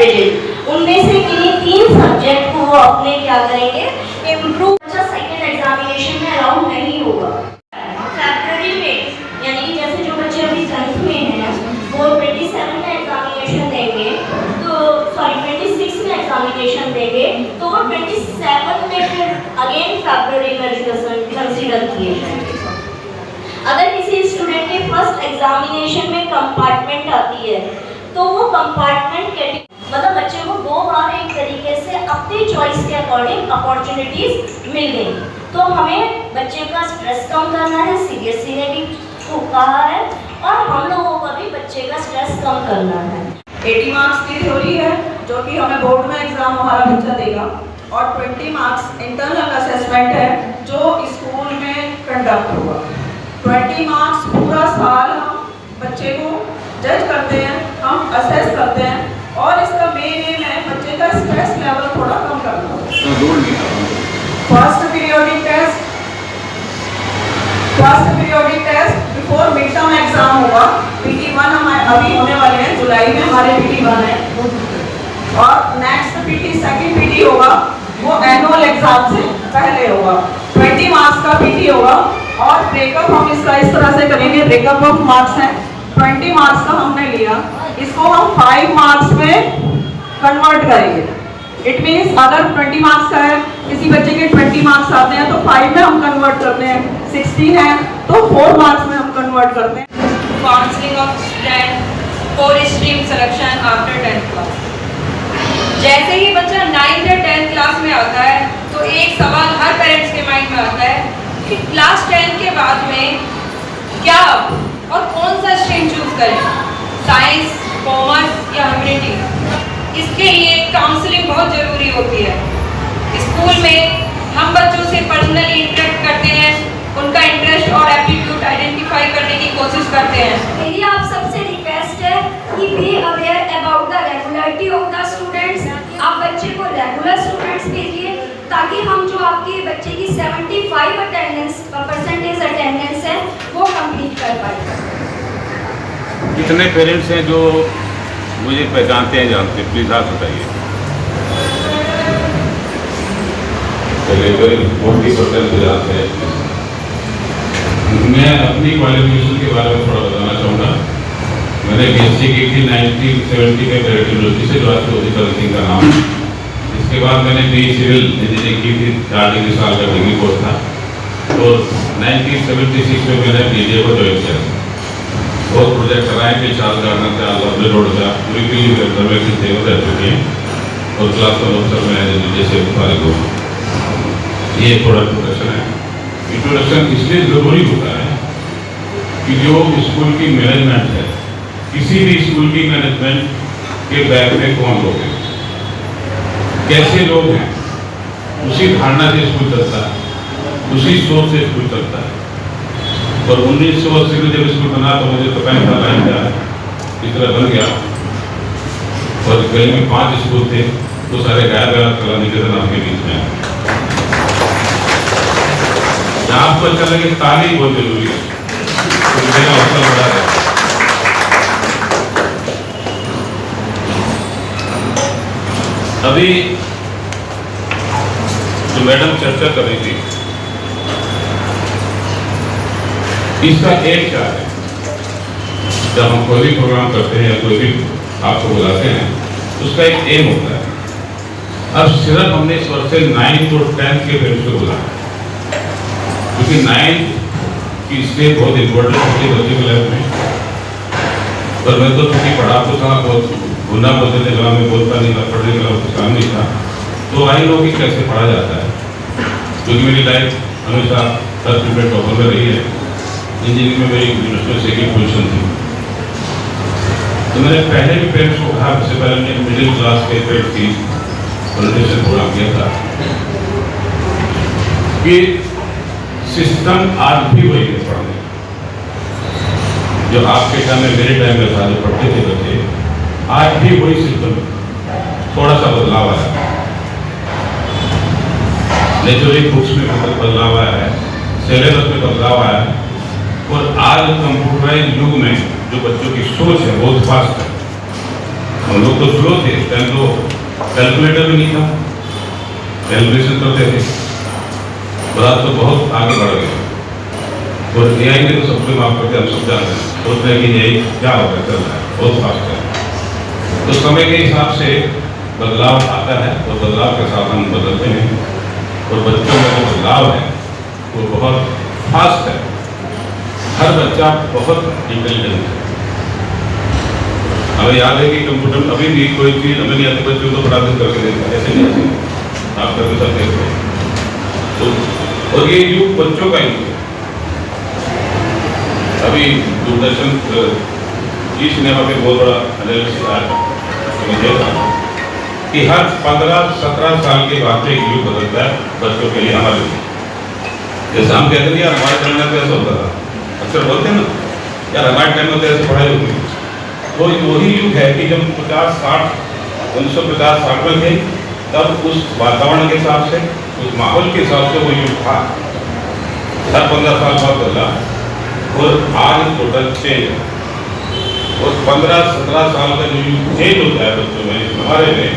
Strategy. उनमें से किन्हीं 3 सब्जेक्ट को वो अपने क्या करेंगे, इम्प्रूव। सेकेंड एग्जामिनेशन में अलाउ नहीं होगा। फरवरी में, यानी कि जैसे जो बच्चे अभी 10th में हैं वो 27 में एग्जामिनेशन देंगे, तो सॉरी 26 में एग्जामिनेशन देंगे, तो वो 27 में फिर अगेन फरवरी में कंसीडर किए जाएंगे। अगर किसी स्टूडेंट के फर्स्ट एग्जामिनेशन में कंपार्टमेंट आती है तो वो कंपार्टमेंट मतलब बच्चे को 2 बार एक तरीके से अपनी चॉइस के अकॉर्डिंग अपॉर्चुनिटीज मिल गई। तो हमें बच्चे का स्ट्रेस कम करना है, सीबीएसई ने भी तो कहा है, और हम लोगों को भी बच्चे का स्ट्रेस कम करना है। 80 मार्क्स की थ्योरी है जो कि हमें बोर्ड में एग्जाम हमारा बच्चा देगा, और 20 मार्क्स इंटरनल असेसमेंट है जो स्कूल में कंडक्ट होगा। 20 मार्क्स पूरा साल हम बच्चे को जज करते हैं, हम असेस करते हैं, और इसका मेन एम है बच्चे का स्ट्रेस लेवल थोड़ा कम करना। First periodic test before mid term exam होगा। PT1 हमारे अभी होने वाले हैं, जुलाई में हमारे PT1 है, और नेक्स्ट सेकंड PT होगा वो एनुअल एग्जाम से पहले होगा। 20 मार्क्स का PT होगा, और ब्रेकअप हम इसका इस तरह से करेंगे। ब्रेकअप ऑफ मार्क्स है 20 मार्क्स का हमने लिया, इसको हम 5 मार्क्स में कन्वर्ट करेंगे। इट मीन्स अगर 20 मार्क्स का है, किसी बच्चे के 20 मार्क्स आते हैं तो 5 में हम कन्वर्ट करते हैं, 60 है तो 4 मार्क्स में हम कन्वर्ट करते हैं। Counselling of student for stream selection after 10th class. जैसे ही बच्चा 9th या 10th क्लास में आता है तो एक सवाल हर पेरेंट्स के माइंड में आता है कि क्लास 10 के बाद में क्या और कौन सा स्ट्रीम चूज करें, साइंस, कॉमर्स या ह्यूमैनिटी। इसके लिए काउंसलिंग बहुत ज़रूरी होती है। स्कूल में हम बच्चों से पर्सनली इंटरेक्ट करते हैं, उनका इंटरेस्ट और एप्टीट्यूड आइडेंटिफाई करने की कोशिश करते हैं। मेरी आप सबसे रिक्वेस्ट है कि be aware about the regularity of the students. आप बच्चे को रेगुलर स्टूडेंट्स भेजिए ताकि हम जो आपके बच्चे की 75% अटेंडेंस है वो कंप्लीट कर पाए। कितने पेरेंट्स हैं जो मुझे पहचानते हैं, जानते हैं? प्लीज़ हाथ बताइए। 40% जानते हैं। मैं अपनी क्वालिफिकेशन के बारे में थोड़ा बताना चाहूँगा। मैंने BSc की थी 1970 में मेरठ यूनिवर्सिटी से, जो आज चौधरी सिंह का नाम है। इसके बाद मैंने BE सिविल इंजीनियरिंग की थी, 4 डिग्री साल का डिग्री कोर्स था। तो 1976 में मैंने PGI को ज्वाइन किया। बहुत प्रोजेक्ट कराए थे, चाल गार्डन का, लवली रोड का, पूरी पीली रिजर्वेशन थे वो रह चुके हैं, और क्लास 1 अफसर में जैसे फारिग हुआ। ये थोड़ा इंट्रोडक्शन है। इंट्रोडक्शन इसलिए ज़रूरी होता है कि जो स्कूल की मैनेजमेंट है, किसी भी स्कूल की मैनेजमेंट के बैक में कौन लोग हैं, कैसे लोग हैं, उसी धारणा से स्कूल चलता है, उसी सोच से स्कूल चलता है। और 1980 में जब स्कूल बना तो मुझे तो 65 लाइन का इस तरह बन गया, और गली में 5 स्कूल थे, तो सारे गायब कला निकेतन आपके बीच में। आपको अच्छा लगे, ताली बहुत जरूरी है, तो मेरा अवसर बड़ा है। अभी जो मैडम चर्चा कर रही थी, इसका एक क्या है, जब हम कोई भी प्रोग्राम करते हैं या कोई भी आपको बुलाते हैं, उसका एक एम होता है। अब सिर्फ हमने इस वर्ष से 9th और 10th के पेरेंट्स को बुलाया, क्योंकि 9th की स्टेज बहुत इम्पोर्टेंट होती है बच्चे की लाइफ में। और मैं तो चूँकि पढ़ा तो था, बहुत गुना बोलते थे, में बोलता नहीं था, पढ़ने का कुछ काम नहीं था, तो आई लो कि कैसे पढ़ा जाता है। क्योंकि मेरी लाइफ हमेशा 10% टॉपर में रही है, इंजीनियरिंग में मेरी यूनिवर्सिटी में सेकेंड पोजीशन थी। तो मैंने पहले भी पेरेंट्स को कहा, सबसे पहले मैंने मिडिल क्लास के पेरेंट्स की प्रेजेंटेशन प्रोग्राम किया था कि सिस्टम आज भी वही है पढ़ने, जो आपके टाइम में, मेरे टाइम में था, जो पढ़ते थे बच्चे, आज भी वही सिस्टम, थोड़ा सा बदलाव आया। नेचुरली बुक्स में बदलाव आया है, सिलेबस में बदलाव आया है, और आज कंप्यूटराइज युग में जो बच्चों की सोच है बहुत फास्ट है। हम लोग तो स्लो थे, इस टाइम तो कैलकुलेटर भी नहीं था, कैलकुलेशन करते थे, और आज तो बहुत आगे बढ़ गए। और AI ने तो सबको माफ करके हम सब जानते हैं, सोच रहे हैं कि AI क्या होगा, चल रहा है, बहुत फास्ट है। तो समय के हिसाब से बदलाव आता है और बदलाव के साथ हम बदलते हैं, और बच्चों का जो बदलाव है वो बहुत फास्ट है। हर बच्चा बहुत इंटेलिजेंट है। हमें याद है कि कंप्यूटर अभी भी कोई चीज़ हमें नहीं आती, बच्चों को प्राप्त करके देता है, ऐसे नहीं आप करके सकते हो। तो और ये युग बच्चों का युग है। अभी दूरदर्शन की सिनेमा पे बहुत बड़ा एनालिसिस आया, तो मैं देखा कि हर 15-17 साल के बाद एक युग बदलता है बच्चों के लिए, हमारे लिए। जैसे हम कहते हैं यार हमारे टाइम में तो ऐसा होता था, अक्सर बोलते हैं ना यार हमारे टाइम में तो ऐसे पढ़ाई होती है। तो वही युग है कि जब 1950-60 में थे, तब उस वातावरण के हिसाब से, उस माहौल के हिसाब से वो युग था। हर 15 साल बाद बदला और आज टोटल चेंज है। और 15-17 साल का जो युग चेंज होता है बच्चों में, हमारे में,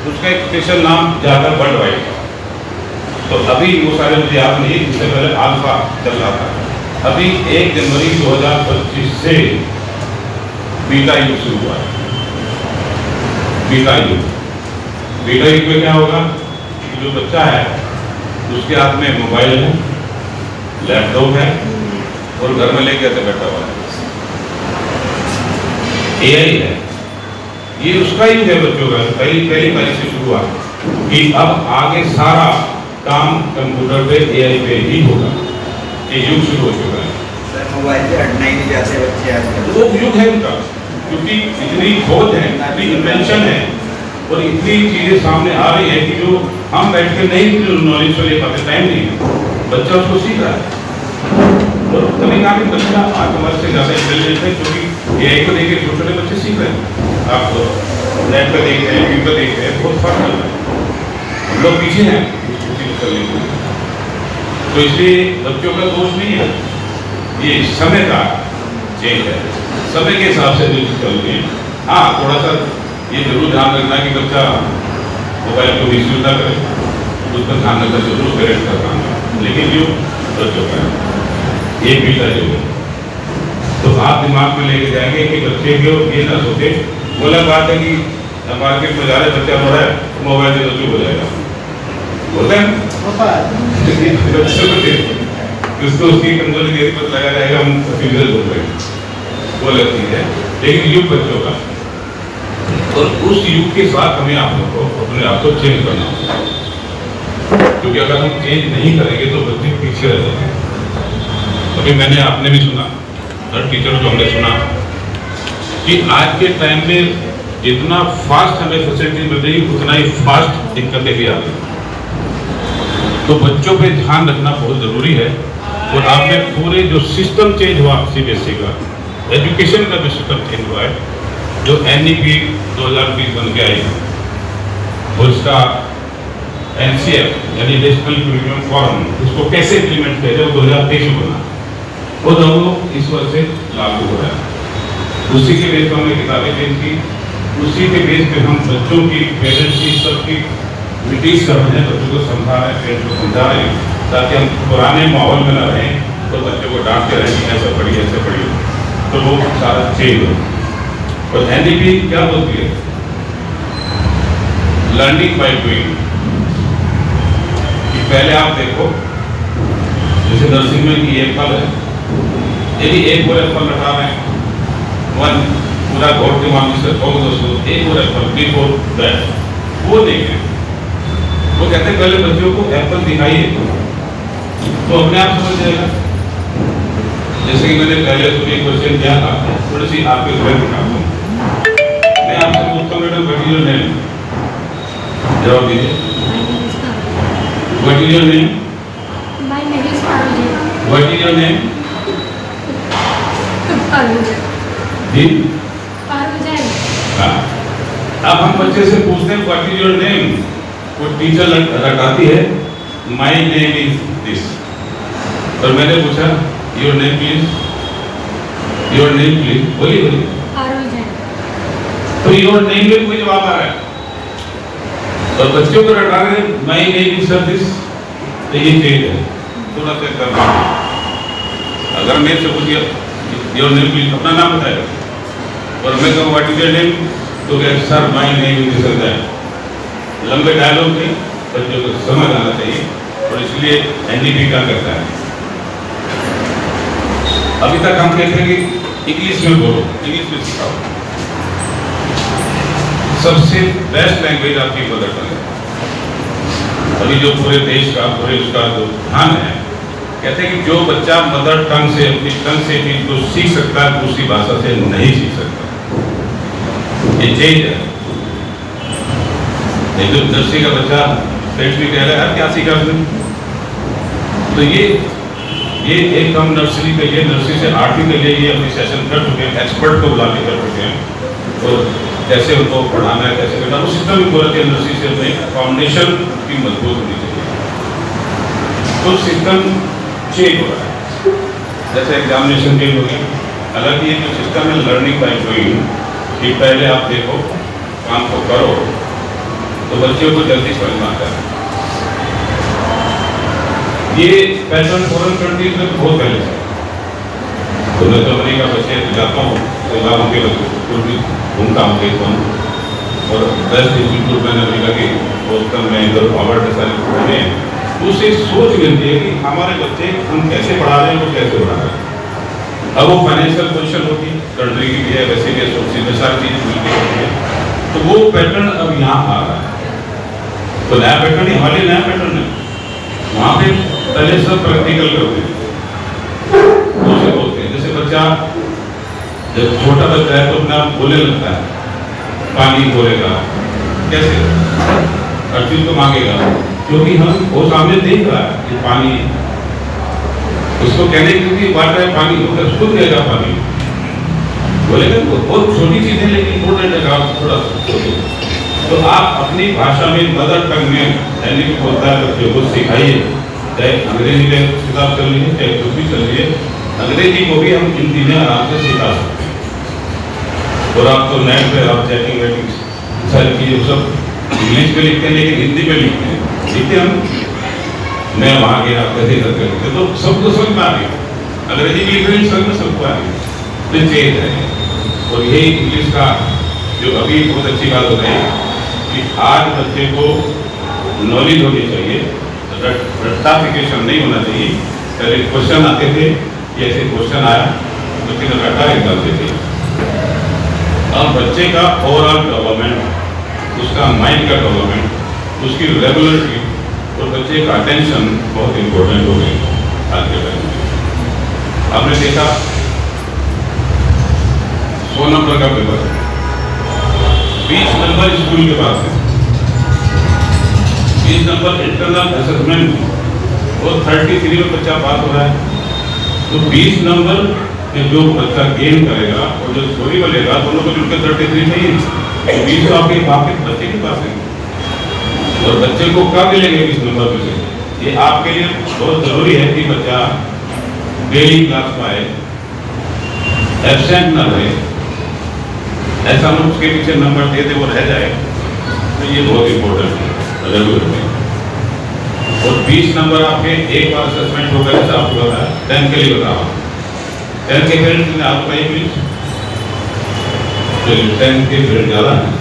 उसका एक स्पेशल नाम जाता है वर्ल्ड वाइड। तो अभी वो सारे मुझे याद नहीं, इससे पहले अल्फा चल रहा था। अभी 1 जनवरी 2025 से बीटा युग शुरू हुआ है। बीटा युग, बीटा युग में क्या होगा कि जो बच्चा है उसके हाथ में मोबाइल है, लैपटॉप है, और घर में लेके ऐसे बैठा हुआ है, AI है। ये उसका युग है बच्चों का, पहली तारीख से शुरू हुआ कि अब आगे सारा काम कंप्यूटर पे, AI पे ही होगा। ये युग शुरू हो चुका है। सर मोबाइल से हटना ही नहीं चाहते बच्चे आजकल। वो युग है उनका, क्योंकि इतनी खोज है, इतनी इन्वेंशन है, और इतनी चीजें सामने आ रही है कि जो हम बैठ के नहीं नॉलेज को ले पाते, टाइम नहीं है, बच्चा उसको सीख रहा है। और कभी कहा कि बच्चा आज हमारे से ज़्यादा इंटेलिजेंट है, क्योंकि AI को देख के छोटे छोटे बच्चे सीख रहे हैं। आप नेट पर देख रहे हैं, यूट्यूब पर देख रहे हैं, बहुत फर्क चल रहा है। हम लोग पीछे हैं उस चीज़ करने के लिए। तो इसलिए बच्चों का दोष नहीं है, ये समय का चेंज है, समय के हिसाब से जो चीज़ चल रही है। हाँ, थोड़ा सा ये जरूर ध्यान रखना कि बच्चा मोबाइल को मिसयूज ना करे, उस पर ध्यान रखना जरूर पेरेंट्स का काम है। लेकिन जो बच्चों का ये बीटा जो है, तो आप दिमाग में लेके जाएंगे कि बच्चे को ये ना सोचे। बोला बात है कि मार्केट में जा रहे बच्चा रो रहा है, मोबाइल से तो चुप हो जाएगा, होता है उसको उसकी कमजोरी देरी पर लगा जाएगा, हम फ्यूचर बोल रहे हैं, वो अलग चीज है। लेकिन युग बच्चों का, और उस युग के साथ हमें आप लोग को अपने आप को चेंज करना होगा, क्योंकि अगर हम चेंज नहीं करेंगे तो बच्चे पीछे रह जाएंगे। अभी मैंने आपने भी सुना, हर टीचर को हमने सुना कि आज के टाइम में जितना फास्ट हमें फैसिलिटी मिल रही है, उतना ही फास्ट दिक्कतें भी आ रही। तो बच्चों पे ध्यान रखना बहुत जरूरी है। और आपने पूरे जो सिस्टम चेंज हुआ CBSE का, एजुकेशन का जो सिस्टम चेंज हुआ है, जो NEP 2020 बन के आई, और इसका NCF यानी नेशनल करिकुलम फॉर्म, उसको कैसे इम्प्लीमेंट किया जाए, 2023 में बना, वो दोनों इस वर्ष से लागू हो रहा है। उसी के बेस पर हमने किताबें चेंज की, उसी के बेस पे हम बच्चों की, पेरेंट्स की, सबकी मीटिंग्स कर रहे हैं, बच्चों को समझा रहे हैं, पेरेंट्स को समझा रहे हैं, ताकि हम पुराने माहौल में न रहें, तो बच्चों को डांटते रहें कि ऐसा पढ़िए, तो वो सारा चेंज हो। और NEP क्या बोलती है? Learning by doing. पहले आप देखो, जैसे नर्सिंग में कि एक फल है, यदि एक और एप्पल लटा रहे हैं, वन पूरा घोट के मामले से दोस्तों एक और एप्पल बिफोर दैट, वो देखें, वो कहते हैं पहले बच्चों को एप्पल दिखाइए तो अपने आप समझ जाएगा। जैसे कि मैंने पहले सुनी क्वेश्चन किया था, थोड़ी सी आपके घर दिखाता हूँ। मैं आपसे पूछता हूँ madam, what is your name? जवाब दीजिए। What is your name? My name is Parveen. What is your name? Parveen. Parveen. हाँ, अब हम बच्चे से पूछते हैं व्हाट इज योर नेम, वो टीचर रटाती है माय नेम इज दिस, और मैंने पूछा your name please, your name please, बोलिए बोलिए। Parveen. तो योर नेम में कोई जवाब आ रहा है और बच्चों को रटा रहे माई नेम इज सर्विस, तो ये चेंज है थोड़ा सा करना। अगर मैं से पूछ योर नेम प्लीज, अपना नाम बताएगा, और मैं कहूँ व्हाट इज योर नेम, तो कहे sir my name is service. लंबे डायलॉग में बच्चों को समझ आना चाहिए, और इसलिए एनडीपी क्या करता है। अभी तक हम कहते हैं कि इंग्लिश में बोलो, इंग्लिश में सिखाओ। सबसे बेस्ट लैंग्वेज आपकी मदर टंग है। अभी जो पूरे देश का, पूरे उसका जो ध्यान है, कहते हैं कि जो बच्चा मदर टंग से, अपनी टंग से चीज को सीख सकता है, दूसरी भाषा से नहीं सीख सकता। ये चेंज है। एक जो नर्सरी का बच्चा पेट में कह रहा है क्या सीखा उसने, तो ये एक हम नर्सरी के लिए, नर्सरी से 8वीं के लिए ये अपनी सेशन कर चुके हैं, एक्सपर्ट को बुला के कर चुके हैं, और कैसे उनको पढ़ाना है, कैसे करना, वो सिस्टम भी बोलते हैं। नर्सरी से अपने फाउंडेशन की मजबूत होनी चाहिए, तो सिस्टम चेंज हो रहा है। जैसे एग्जामिनेशन चेंज हो गया, हालांकि ये जो सिस्टम है लर्निंग बाय डूइंग, कि पहले आप देखो काम को करो तो बच्चों को जल्दी समझ में आता है। ये पैटर्न फॉरेन कंट्रीज में बहुत पहले से, तो मैं तो अमेरिका बच्चे जाता हूँ तो वहाँ उनके स्कूल भी घूमता हूँ, देखता हूँ, और बेस्ट इंस्टीट्यूट मैंने अमेरिका की बोस्टन में, इधर हार्वर्ड के सारे पढ़े हैं, तो उससे सोच मिलती है कि हमारे बच्चे हम कैसे पढ़ा रहे हैं, वो कैसे पढ़ा रहे हैं। अब वो फाइनेंशियल पोजिशन होती है कंट्री की भी है, वैसे भी सोर्सेज में सारी चीज़ें मिलती होती है, तो वो पैटर्न अब यहाँ आ रहा है। तो नया पैटर्न ही हमारे नया पैटर्न है। वहाँ पे पहले सब प्रैक्टिकल करते हैं, दूसरे बोलते हैं। जैसे बच्चा जब छोटा बच्चा है तो अपना बोलने लगता है, पानी बोलेगा कैसे, हर चीज को मांगेगा, क्योंकि हम वो सामने देख रहा है कि पानी, उसको कहने की बात है पानी, मतलब खुद रहेगा पानी बोलेगा, तो बहुत छोटी चीजें लेकिन इम्पोर्टेंट है थोड़ा। तो आप अपनी भाषा में, मदर टंग में यानी कि होता है बच्चों को सिखाइए, चाहे अंग्रेजी में किताब चल रही है, चाहे कुछ भी चल रही है, अंग्रेजी को भी हम हिंदी में आराम से सिखा सकते हैं। और आप तो नेट पे आप चैटिंग वेटिंग सारी चीज़ें सब इंग्लिश में लिखते हैं, लेकिन हिंदी में लिखते हैं, लिखते हम मैं वहाँ गया कैसे करके लिखते, तो सबको समझ में आ गया। अंग्रेजी में लिख रहे समझ में सबको आ गया, तो चेंज है। और यही इंग्लिश का जो अभी बहुत अच्छी बात हो रही है कि आज बच्चे को नॉलेज होनी चाहिए, रट्टाफिकेशन नहीं होना चाहिए। पहले क्वेश्चन आते थे, ऐसे क्वेश्चन आया लेकिन रट्टा निकालते थे। अब बच्चे का ओवरऑल डेवलपमेंट, उसका माइंड का डेवलपमेंट, उसकी रेगुलरिटी और बच्चे का अटेंशन बहुत इंपॉर्टेंट हो गई आज के टाइम में। आपने देखा 100 नंबर का पेपर, 20 नंबर स्कूल के पास है, 20 नंबर इंटरनल असेसमेंट, वो 33 में बच्चा पास हो रहा है। तो 20 नंबर में जो बच्चा गेन करेगा और जो स्कोरी बनेगा, दोनों को मिलकर 33 नहीं है, तो 20 तो आपके बच्चे के पास है। और बच्चे को कब मिलेंगे 20 नंबर में से? ये आपके लिए बहुत जरूरी है कि बच्चा डेली क्लास में आए, एब्सेंट ना रहे, ऐसा हम उसके पीछे नंबर दे दे वो रह जाए, तो ये बहुत इंपॉर्टेंट है रेगुलर में। और 20 नंबर आपके एक बार असेसमेंट होगा, जैसे आपको बताया 10 के लिए बताओ, 10 के पेरेंट्स ने आपको बताइए प्लीज, 10 के पेरेंट ज़्यादा है,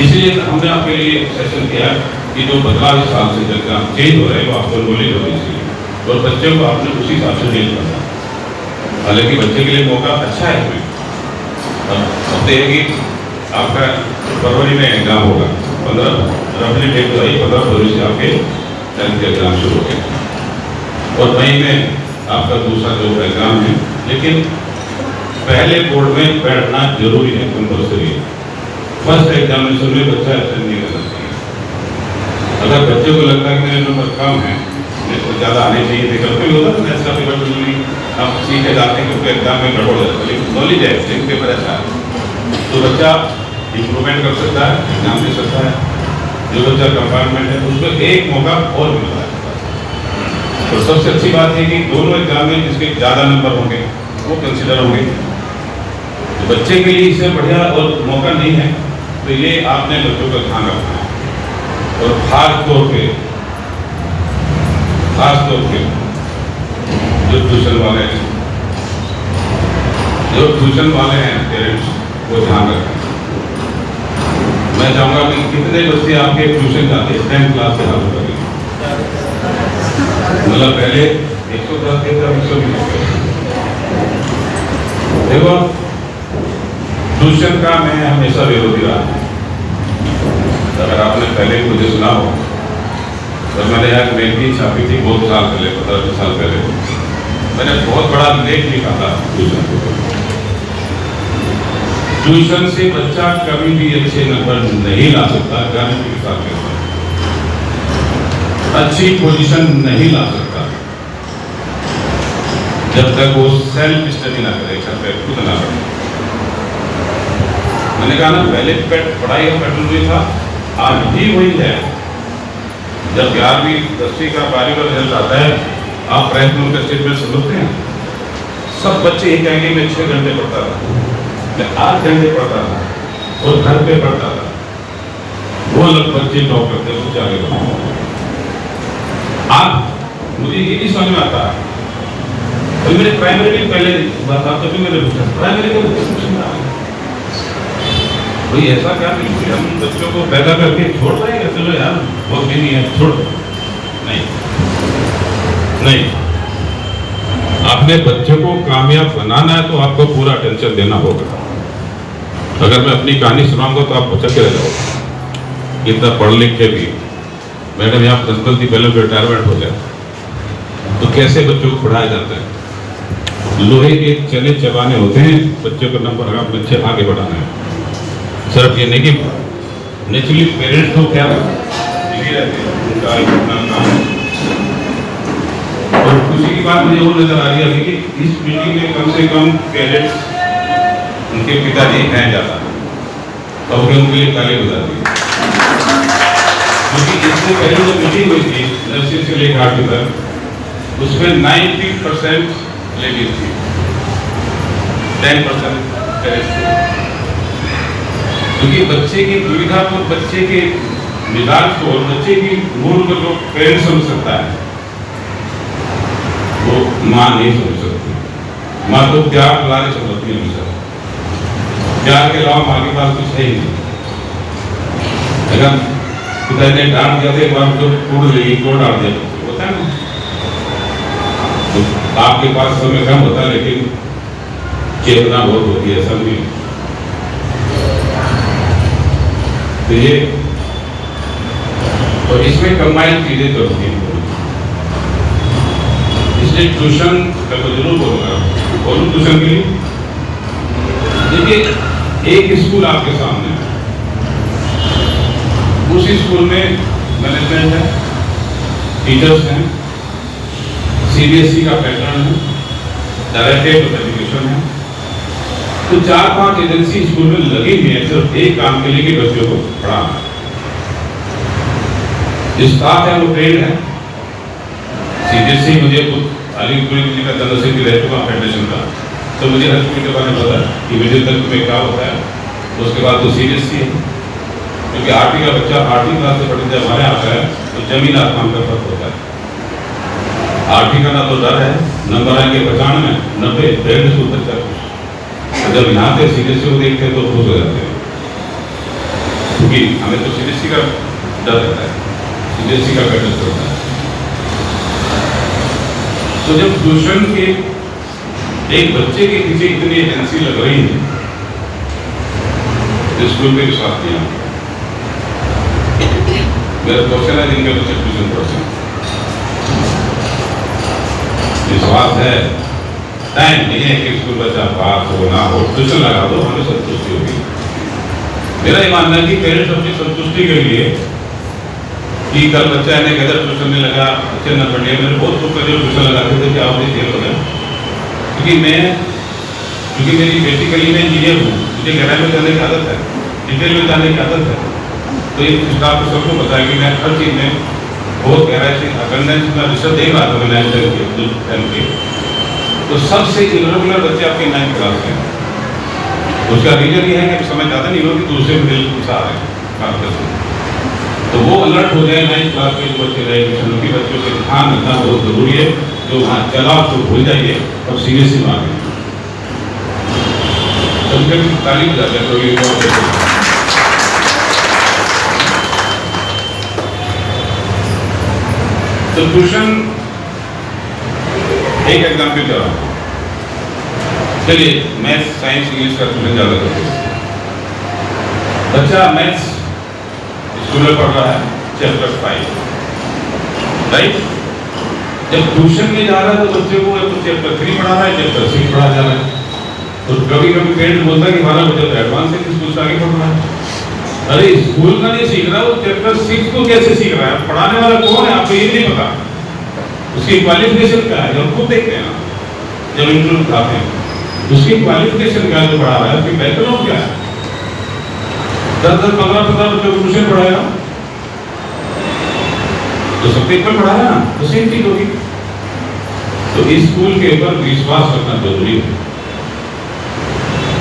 इसलिए हमने आपके लिए सेशन किया कि जो बदलाव इस साल से जब काम चेंज हो रहा है वो आपको नॉलेज होनी चाहिए, और बच्चे को आपने उसी हिसाब से चेंज करना। हालांकि बच्चे के लिए मौका अच्छा है इसमें, अब देखिए आपका फरवरी में एग्जाम होगा, 15 रफली डेट बताइए, 15 फरवरी से आपके 10th के एग्जाम शुरू हो गए, और मई में आपका दूसरा जो एग्जाम है। लेकिन पहले बोर्ड में बैठना जरूरी है, कंपल्सरी है। फर्स्ट एग्जामिनेशन में बच्चा एब्सेंट नहीं करना चाहिए। अगर बच्चे को लगता है कि मेरे नंबर कम है, मेरे को ज़्यादा आने चाहिए, देखकर कोई होता है मैथ्स का पेपर जरूरी, आप सीख के जाते हैं क्योंकि एग्जाम में गड़बड़ जाता है, लेकिन नॉलेज है, सेकंड पेपर ऐसा है तो बच्चा इम्प्रूवमेंट कर सकता है, एग्जाम दे सकता है। जो बच्चा कंपार्टमेंट है उसको एक मौका और मिल रहा है। और सबसे अच्छी बात है कि दोनों एग्जाम में जिसके ज़्यादा नंबर होंगे वो कंसिडर होंगे, तो बच्चे के लिए इससे बढ़िया और मौका नहीं है। तो ये आपने बच्चों का ध्यान रखना है, और खास तौर पे जो ट्यूशन वाले हैं पेरेंट्स, वो ध्यान रखें। मैं चाहूंगा कि कितने बच्चे आपके ट्यूशन जाते हैं 10th क्लास से हाल करें, मतलब पहले 110 के तब 120 के। देखो, ट्यूशन का मैं हमेशा विरोधी रहा। अगर आपने पहले मुझे सुना हो तो मैंने यार मैगजीन छापी थी बहुत साल पहले, 15 साल पहले। मैंने बहुत बड़ा लेख लिखा था ट्यूशन को। ट्यूशन से बच्चा कभी भी अच्छे नंबर नहीं ला सकता, गारंटी के साथ कहता हूं। अच्छी पोजीशन नहीं ला सकता जब तक वो सेल्फ स्टडी ना करे, घर पे खुद ना करे। मैंने कहा ना, पहले पढ़ाई का पैटर्न वही था, आज भी वही है। जब 11वीं 10वीं का 12वीं का रिजल्ट आता है, आप प्रयत्न उनका स्टेटमेंट समझते हैं, सब बच्चे ये कहेंगे मैं 6 घंटे पढ़ता था, मैं 8 घंटे पढ़ता था और घर पे पढ़ता था। वो लोग बच्चे टॉप करते हैं, उससे आगे बढ़ते। आप मुझे ये नहीं समझ में आता, तो मेरे प्राइमरी में पहले बात आप तभी मैंने पूछा प्राइमरी का भाई ऐसा क्या नहीं, हम बच्चों को पैदा करके छोड़ रहे हैं, चलो यार बहुत भी नहीं है, छोड़ नहीं। आपने बच्चे को कामयाब बनाना है तो आपको पूरा अटेंशन देना होगा। अगर मैं अपनी कहानी सुनाऊंगा तो आप बच्चे रह जाओगे। इतना पढ़ लिख के भी मैडम यहाँ प्रिंसिपल थी, पहले रिटायरमेंट हो गया, तो कैसे बच्चों को पढ़ाया जाता है? लोहे के चने चबाने होते हैं, बच्चों का नंबर बच्चे आगे बढ़ाना है। सिर्फ ये नहीं कि नेचुरली पेरेंट्स तो क्या रहते हैं, उनका अपना काम। और खुशी की बात मुझे वो नजर आ रही है कि इस मीटिंग में कम से कम पेरेंट्स, उनके पिताजी हैं ज़्यादा, तो उनके लिए ताली बजाती है। क्योंकि इससे पहले जो मीटिंग हुई थी नर्सरी से लेकर 8वीं तक, उसमें 90% लेडीज थी, 10% पेरेंट्स थे। क्योंकि बच्चे की दुविधा को, बच्चे के मिजाज को और बच्चे की मूड को जो पेरेंट्स समझ सकता है, वो माँ नहीं समझ सकती। माँ तो प्यार लाने समझती है हमेशा, प्यार के अलावा माँ के पास कुछ है ही नहीं। अगर पिताजी ने डांट दिया तो एक बार तो कोड़ लेगी, कोड़ डाल दिया, होता है ना। तो आपके पास समय कम होता है लेकिन चेतना बहुत होती है सब में। तो ये और इसमें कंबाइंड चीजें तो होती हैं, इसलिए ट्यूशन का तो जरूर बोलूंगा। बोलूं ट्यूशन के लिए, देखिए एक स्कूल आपके सामने है, उसी स्कूल में मैनेजमेंट है, टीचर्स हैं, CBSE का पैटर्न है, डायरेक्टरेट ऑफ एजुकेशन है। तो 4-5 एजेंसी स्कूल में लगी हुई है सिर्फ एक काम के लिए कि बच्चों को पढ़ाना। स्टाफ है वो ट्रेंड है। CBSE मुझे अलीपुरी जी का जनरल सेक्रेटरी रह चुका फेडरेशन का, तो मुझे हर स्कूल के बारे में पता है कि मिडिल तक में क्या होता है। उसके बाद तो CBSE है, क्योंकि 8वीं का बच्चा 8वीं क्लास से पढ़ने जब हमारे आता है तो जमीन आसमान का फर्क होता है। 8वीं का ना तो डर है, नंबर आएंगे 95, 90, पहले स्कूल बच्चा खुश। जब यहाँ पे CBSE को देखते हैं तो खुश हो जाते हैं, क्योंकि हमें तो CBSE का डर रहता है, CBSE का पैटर्न होता है। तो जब ट्यूशन के एक बच्चे के पीछे इतनी एजेंसी लग रही है तो स्कूल पे विश्वास नहीं आता। मेरा क्वेश्चन है जिनके बच्चे ट्यूशन पढ़ते हैं, विश्वास है, टाइम नहीं है कि स्कूल बच्चा पास हो ना हो, ट्यूशन लगा दो, हमें संतुष्टि होगी। मेरा ये मानना है कि पेरेंट्स अपनी संतुष्टि के लिए कि कल बच्चा ने कहता ट्यूशन में लगा, अच्छे नंबर लिए, मैंने बहुत लोग जो ट्यूशन लगाते थे कि आप फेल हो गया। क्योंकि मेरी बेसिकली मैं इंजीनियर हूँ, मुझे गहराई में जाने की आदत है, डिटेल में जाने की आदत है। तो ये स्टाफ को सबको बताया कि मैं हर चीज़ में बहुत गहराई से अटेंडेंस में रिसर्च देख रहा था मैं 9th के। तो सबसे इरेगुलर बच्चे आपके 9th क्लास में, उसका रीजन ये है कि समझ आता नहीं हो कि दूसरे में दिल घुसा रहे हैं काम करते हैं। तो वो अलर्ट हो जाए 9th क्लास के जो बच्चे रहे ट्यूशन के बच्चों के ध्यान रखना बहुत जरूरी है। जो वहाँ चला उसको भूल जाइए और सीरियसली मांगे। कभी तालीम जाते हैं तो ये तो ट्यूशन एक एग्जाम्पल कर रहा हूँ। चलिए मैथ्स साइंस इंग्लिश का ट्यूशन ज़्यादा करते हैं। बच्चा मैथ्स स्कूल में पढ़ रहा है चैप्टर 5, राइट। जब ट्यूशन में जा रहा है तो बच्चे को तो चैप्टर 3 पढ़ा रहा है, चैप्टर 6 पढ़ा जा रहा है। तो कभी कभी पेरेंट्स बोलता है कि हमारा बच्चा तो एडवांस है, स्कूल से आगे पढ़ रहा है। अरे स्कूल का नहीं सीख रहा, वो चैप्टर 6 को कैसे सीख रहा है? पढ़ाने वाला कौन है आपको ये नहीं पता। उसकी क्वालिफिकेशन क्या है? जब खुद देखते हैं ना, जब इंटरव्यू आते हैं उसकी क्वालिफिकेशन क्या है जो पढ़ा रहा है, उसकी बैकग्राउंड क्या है। 10-10, 15-15 बच्चों को ट्यूशन पढ़ाएगा तो सबके ऊपर पढ़ाया ना, तो सेम चीज होगी। तो इस स्कूल के ऊपर विश्वास रखना जरूरी है।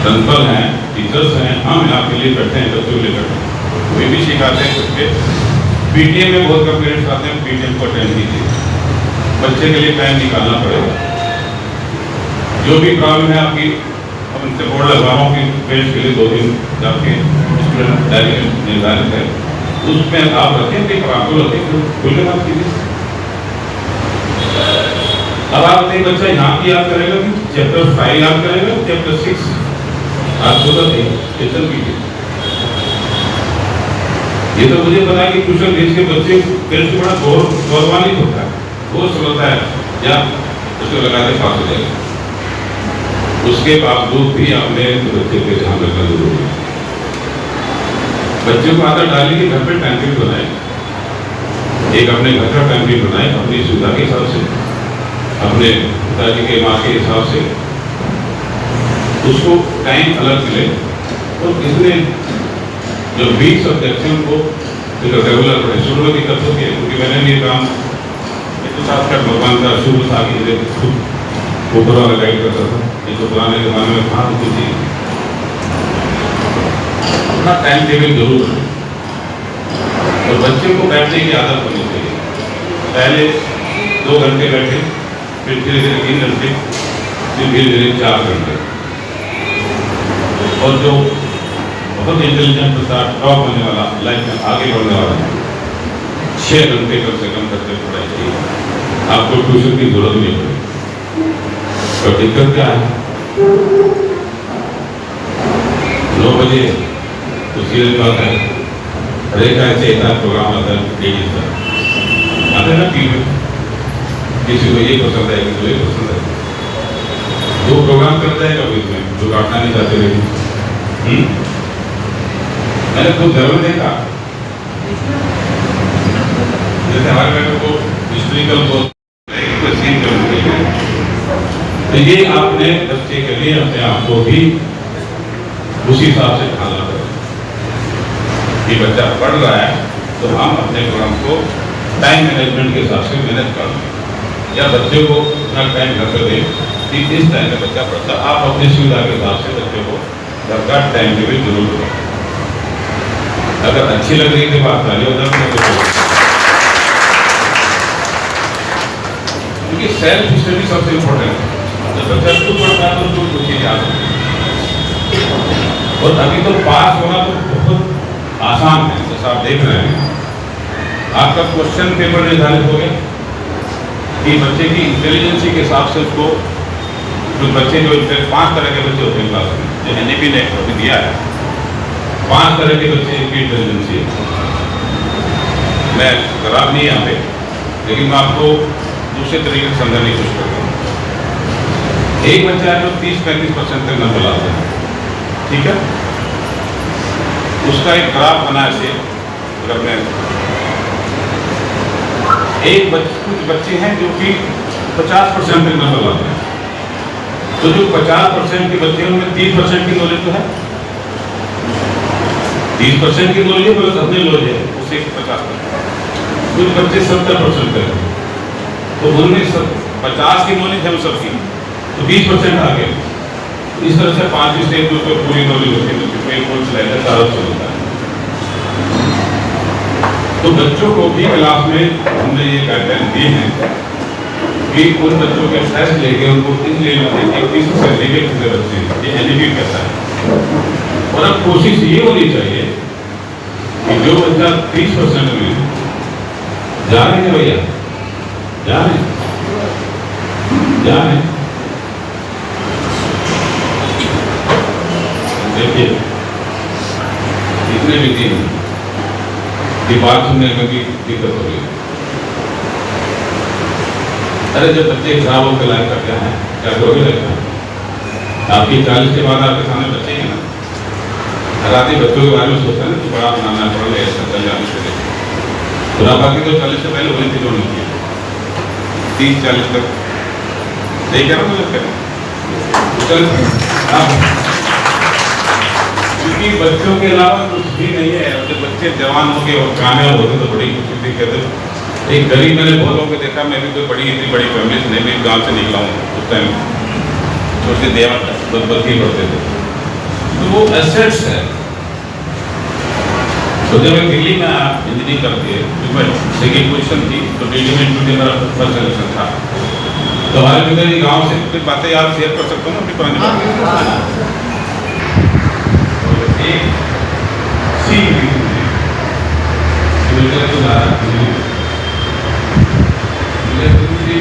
प्रिंसिपल हैं, टीचर्स हैं, हम आपके लिए बैठे हैं, बच्चों के लिए बैठे हैं, वे भी सिखाते हैं बच्चे। पीटीएम में बहुत कम पेरेंट्स आते हैं, पीटीएम को अटेंड कीजिए, बच्चे के लिए टाइम निकालना पड़ेगा। जो भी प्रॉब्लम है आपकी, हम उनसे बोर्ड लगवा रहा हूँ कि पेरेंट्स के लिए 2 दिन जाके स्टूडेंट डायरी निर्धारित है, उसमें आप रखें कि आपको रखें, खुल के बात कीजिए। अब आप नहीं बच्चा यहाँ की याद करेगा कि चैप्टर 5 याद करेगा, चैप्टर 6 आप खुद टेंशन कीजिए। ये तो मुझे पता है कि ट्यूशन देश के बच्चे पेरेंट्स को बड़ा गौरवान्वित होता है, वो समझता है या उसको लगा के पास हो जाएगा। उसके बावजूद भी आपने बच्चे पे ध्यान रखना जरूरी है। बच्चों को आदत डालिए कि घर पे टाइम टेबल बनाए, एक अपने घर का टाइम टेबल बनाए, अपनी सुविधा के हिसाब से, अपने पिताजी के माँ के हिसाब से उसको टाइम अलग मिले। और इसमें जो वीक सब्जेक्ट है उनको रेगुलर पढ़े। शुरू में दिक्कत होती है क्योंकि मैंने भी काम तो साथ कर भगवान का शुरू था कि ऊपर वाला गाइड करता था। ये तो पुराने जमाने में कहाँ होती थी, अपना टाइम टेबल जरूर है। और बच्चे को बैठने की आदत होनी चाहिए। पहले 2 घंटे बैठे, फिर धीरे धीरे 3 घंटे, फिर धीरे धीरे 4 घंटे। और जो बहुत इंटेलिजेंट था, टॉप होने वाला, लाइफ में आगे बढ़ने वाला, 6 घंटे कम से कम करके पढ़ाई चाहिए। आपको ट्यूशन की जरूरत नहीं पड़ेगी। तो दिक्कत क्या है? 9 बजे तो सीरियस बात है, हर एक ऐसे प्रोग्राम आता है, आता है ना टीवी, किसी को ये पसंद है, किसी को ये पसंद है, 2 प्रोग्राम करता है कभी इसमें जो काटना नहीं चाहते लेकिन मैंने खुद घर में देखा। जैसे हमारे बेटे को हिस्ट्रिकल को सीन करना चाहिए, तो ये आपने बच्चे के लिए अपने आप को भी उसी हिसाब से ढालना पड़ेगा कि बच्चा पढ़ रहा है तो हम अपने प्रोग्राम को टाइम मैनेजमेंट के हिसाब से मैनेज कर लें, या बच्चे को अपना टाइम घर कर दें कि इस टाइम में बच्चा पढ़ता। आप अपनी सुविधा के हिसाब से बच्चे को घर का टाइम टेबल जरूर करें। अगर अच्छी लग रही है बात तालियों क्योंकि सेल्फ स्टडी सबसे इम्पोर्टेंट है। जब बच्चा खुद पढ़ता है तो उसको कुछ चीज याद होती है। और अभी तो पास होना तो बहुत आसान है, जैसा आप देख रहे हैं। आपका क्वेश्चन पेपर निर्धारित हो गया कि बच्चे की इंटेलिजेंसी के हिसाब से उसको, कुछ बच्चे जो 5 तरह के बच्चे होते हैं क्लास में, जो NEP ने अभी दिया है, 5 तरह के बच्चे की इंटेलिजेंसी है। मैं खराब नहीं यहाँ पे, लेकिन मैं आपको दूसरे तरीके से समझाने की कोशिश करता हूँ। एक बच्चा है जो 30-35% तक नंबर लाता है, ठीक है। उसका एक ग्राफ बना ऐसे, अगर मैं कुछ बच्चे हैं जो कि 50% तक नंबर लाते हैं, तो जो 50% के बच्चे हैं उनमें 30% की नॉलेज तो है, 30% की नॉलेज है प्लस अपनी नॉलेज है, उससे 50%। कुछ बच्चे 70% करें, तो उनमें 50 की नॉलेज है वो सबकी, तो 20% आ गए। इस तरह से 5 स्टेज उसको पूरी नॉलेज होती है, तो एक कोर्स चलाएगा सारा होता है। तो बच्चों को भी क्लास में हमने ये गाइडलाइन दी है कि उन बच्चों के टेस्ट लेके उनको इन ले लेते 21 से लेके कितने बच्चे हैं, ये एलिगेट करता है। और अब कोशिश ये होनी चाहिए कि जो बच्चा 30% में जा रहे हैं भैया, जा रहे हैं, देखिए इतने भी दिन की बात सुनने में भी दिक्कत हो रही है। अरे जब बच्चे खराब होकर लाइफ का क्या है, क्या करोगे लगता है आपकी 40 के बाद आपके सामने बच्चे ही ना रात ही बच्चों के बारे में सोचता है ना कि बड़ा बनाना है, पढ़ ले ऐसा चल जाने से खुराफाती तो 40 से पहले होनी थी, जो नहीं थी 30-40 तक नहीं कह रहा मुझे क्योंकि बच्चों के अलावा कुछ भी नहीं है। जब बच्चे जवान हो गए और कामयाब होते तो बड़ी खुशी कहते। एक गरीब मैंने बहुत लोगों को देखा, मैं भी कोई बड़ी इतनी बड़ी फैमिली से नहीं, भी गाँव से निकला हूँ, उस टाइम छोटे देवा बत्ती पढ़ते थे, तो वो एसेट्स है। तो जब मैं दिल्ली में इंजीनियरिंग करके सेकेंड पोजिशन थी तो दिल्ली में इंटरव्यू मेरा फर्स्ट सिलेक्शन था। तो हमारे पिताजी गाँव से कुछ बातें याद शेयर कर सकता हूँ अपनी पुरानी बातें। एक सीख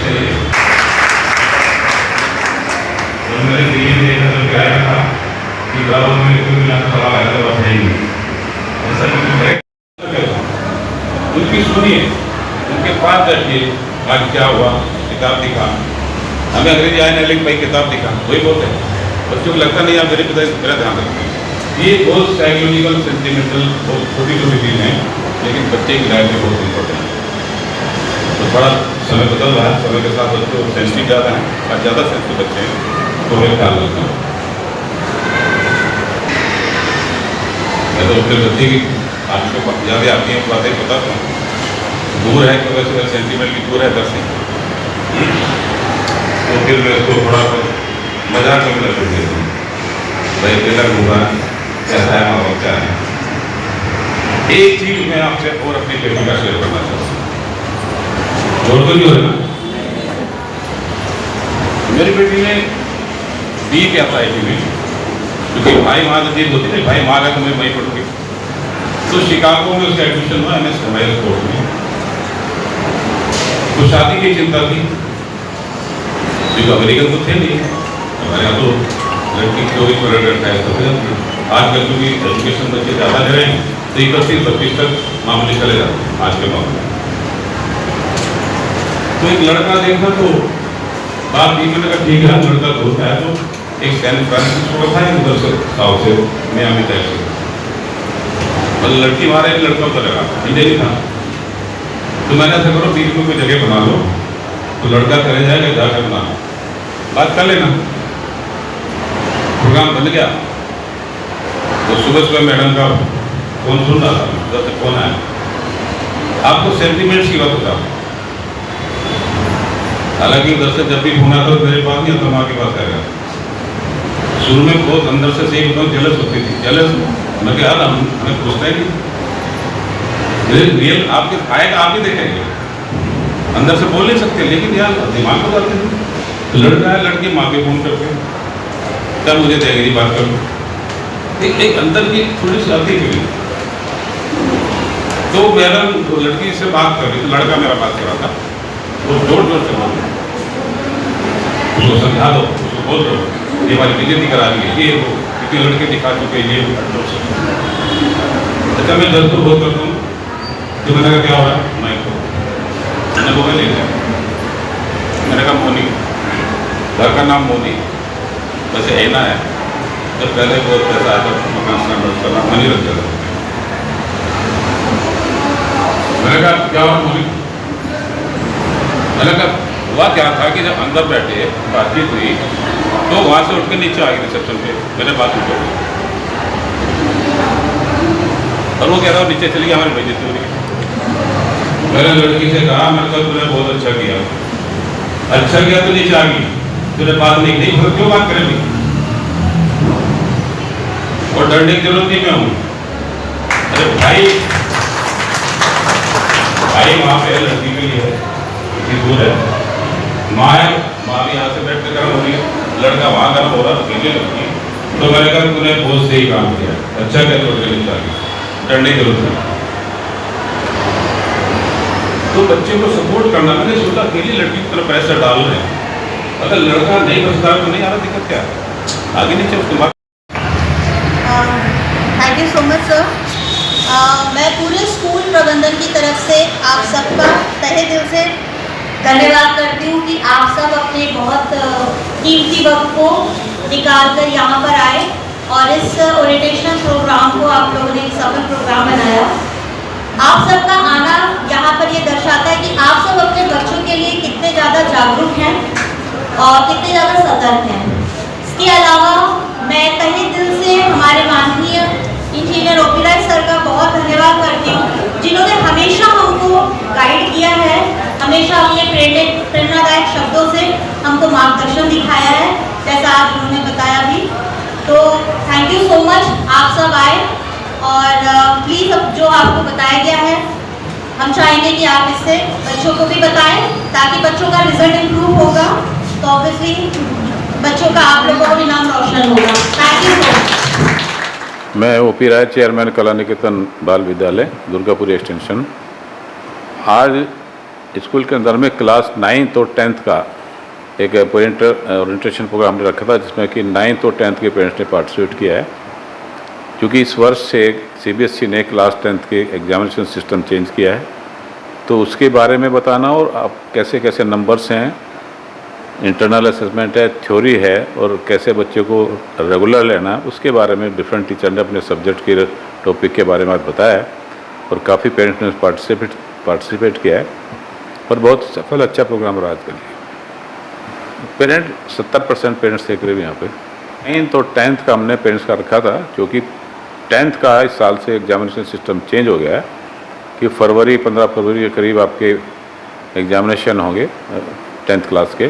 चाहिए और मेरे दिल्ली में देखा तो क्या था कि गाँव में कोई मिला सवाल आया तो बस है ही ऐसा उनकी सुनिए, उनके पास बैठिए, आज क्या हुआ, किताब दिखा, हमें अंग्रेजी आए ना, लेकिन भाई किताब दिखा, वही बोलते हैं। बच्चों को लगता नहीं आप मेरे पिता मेरा ध्यान रखते हैं। ये बहुत साइकोलॉजिकल सेंटिमेंटल बहुत छोटी छोटी चीज़ें हैं, लेकिन बच्चे की लाइफ में बहुत इम्पोर्टेंट है। तो बड़ा समय बदल रहा है, समय के साथ बच्चों सेंसिटिव ज़्यादा हैं और ज़्यादा सेंसिटिव बच्चे हैं, तो मैं ख्याल रखता हूँ। मैं तो अपने बच्चे की आपको ज़्यादा आती हैं बातें बताता हूँ, दूर है तो वैसे सेंटिमेंटली दूर है घर से, तो फिर मैं उसको थोड़ा मजाक में लग देता हूँ, भाई बेटा घूमा कैसा है, माँ बाप क्या है। एक चीज मैं आपसे और अपनी बेटी का शेयर करना चाहता हूँ, जोड़ तो नहीं हो रहा ना। मेरी बेटी ने बी क्या था आई में, क्योंकि भाई वहाँ तो चीज होती थी, भाई वहाँ गया तो मैं वहीं पढ़ूंगी, तो शिकागो में उसका एडमिशन हुआ MS हमारे कोर्स में। तो शादी की चिंता थी, क्योंकि अमेरिकन तो थे नहीं, हमारे यहाँ तो लड़की 24-28 तक जाती है। आजकल क्योंकि एजुकेशन बच्चे ज़्यादा ले रहे हैं तो 31-32 तक मामले चले जाते हैं आज के मामले। तो एक लड़का देखा तो बात ये मैंने कहा ठीक है, लड़का दोस्त है तो एक सैन फ्रांसिस्को था, एक उधर से साउथ से मियामी टाइप से, मतलब लड़की हमारा एक लड़का उधर लगा इंडिया था। तो मैंने ऐसा करो बीच में कोई जगह बना लो, तो लड़का करे जाएगा जाकर बना बात कर लेना। प्रोग्राम बन गया तो सुबह सुबह मैडम का फोन सुन रहा था, उधर से फोन आया, आपको सेंटिमेंट्स की बात बता। हालांकि उधर से जब भी फोन आता तो मेरे पास नहीं आता, माँ के पास आएगा। शुरू में बहुत अंदर से सही बताऊँ जलस होती थी, जलस मैं क्या था, हमें पूछता ही नहीं, रियल आपके आएगा आप ही देखेंगे, अंदर से बोल नहीं सकते, लेकिन यार दिमाग को जाते हैं। तो लड़का है, लड़की माँ के फोन करके तब मुझे देगी बात करूँ, एक अंदर की थोड़ी सी आती हुई। तो मेरा लड़की से बात कर रही, तो लड़का मेरा बात कर रहा था, वो जोर जोर से बोल, उसको समझा दो, उसको बोल दो ये वाली बेइज्जती करा रही है, ये वो क्योंकि लड़के दिखा चुके ये। अच्छा मैं दर्द तो बहुत करता हूँ, तो मैंने कहा क्या हो रहा है, मैंने वो ले लिया, मैंने कहा मोनी, घर का नाम मोनी, वैसे ऐना है, तो पहले बहुत पैसा आता मकान करना मनी रख जाता। मैंने कहा क्या हुआ मोनी, मैंने कहा हुआ क्या था कि जब अंदर बैठे बातचीत हुई तो वहाँ से उठ के नीचे आ गई रिसेप्शन पे, मैंने बात उठ गई और वो कह रहा नीचे चली गई, हमारी बेइज्जती हो रही। मैंने लड़की से कहा, मैंने कहा तूने बहुत अच्छा किया तो नीचे आ गई, तूने बात नहीं की, क्यों बात करेगी। और डरने की जरूरत नहीं मैं हूँ। अरे भाई वहाँ पे है, लड़की के लिए है, इतनी दूर है, माँ है, माँ भी यहाँ से बैठ कर गर्म हो रही है, लड़का वहाँ गर्म हो रहा है, अकेले लड़की। तो मैंने कहा तूने बहुत सही काम किया, अच्छा क्या छोड़ के निकला, डरने की जरूरत नहीं। तो बच्चे को सपोर्ट करना, मैंने सोचा अकेली लड़की की तरफ पैसा डाल रहे हैं, अगर लड़का नहीं बचता तो नहीं आ रहा, दिक्कत क्या है, आगे नहीं चल तुम्हारा। Thank you so much sir. मैं पूरे स्कूल प्रबंधन की तरफ से आप सबका तहे दिल से धन्यवाद करती हूँ कि आप सब अपने बहुत कीमती वक्त को निकाल कर यहाँ पर आए और इस ओरिएंटेशन प्रोग्राम को आप लोगों ने एक सफल प्रोग्राम बनाया। आप सबका आना यहाँ पर ये दर्शाता है कि आप सब अपने बच्चों के लिए कितने ज़्यादा जागरूक हैं और कितने ज़्यादा सतर्क हैं। इसके अलावा मैं तहे दिल से हमारे माननीय इंजीनियर ओपी राय सर का बहुत धन्यवाद करती हूँ, जिन्होंने हमेशा हमको गाइड किया है, हमेशा अपने प्रेरणादायक शब्दों से हमको मार्गदर्शन दिखाया है, जैसा आज उन्होंने बताया भी। तो थैंक यू सो मच, आप सब आए और प्लीज़ अब जो आपको बताया गया है हम चाहेंगे कि आप इससे बच्चों को भी बताएं, ताकि बच्चों का रिजल्ट इम्प्रूव होगा तो ऑब्वियसली बच्चों का आप लोगों का भी नाम रोशन होगा। Thank you so much. मैं ओपी राय, चेयरमैन कला निकेतन बाल विद्यालय दुर्गापुरी एक्सटेंशन। आज स्कूल के अंदर में क्लास 9th और 10th का एक ओरिएंटेशन प्रोग्राम हमने रखा था, जिसमें कि 9th और 10th के पेरेंट्स ने पार्टिसिपेट किया है। क्योंकि इस वर्ष से CBSE ने क्लास 10th के एग्जामिनेशन सिस्टम चेंज किया है, तो उसके बारे में बताना और अब कैसे कैसे नंबर्स हैं, इंटरनल असेसमेंट है, थ्योरी है और कैसे बच्चे को रेगुलर लेना, उसके बारे में डिफरेंट टीचर ने अपने सब्जेक्ट के टॉपिक के बारे में आज बताया है और काफ़ी पेरेंट्स ने पार्टिसिपेट किया है और बहुत सफल अच्छा प्रोग्राम रहा आज के लिए। 70% पेरेंट्स थे करीब यहाँ पे। 9th और 10th का हमने पेरेंट्स का रखा था, क्योंकि 10th का इस साल से एग्जामिनेशन सिस्टम चेंज हो गया है कि 15 फरवरी के करीब आपके एग्जामिनेशन होंगे 10th क्लास के।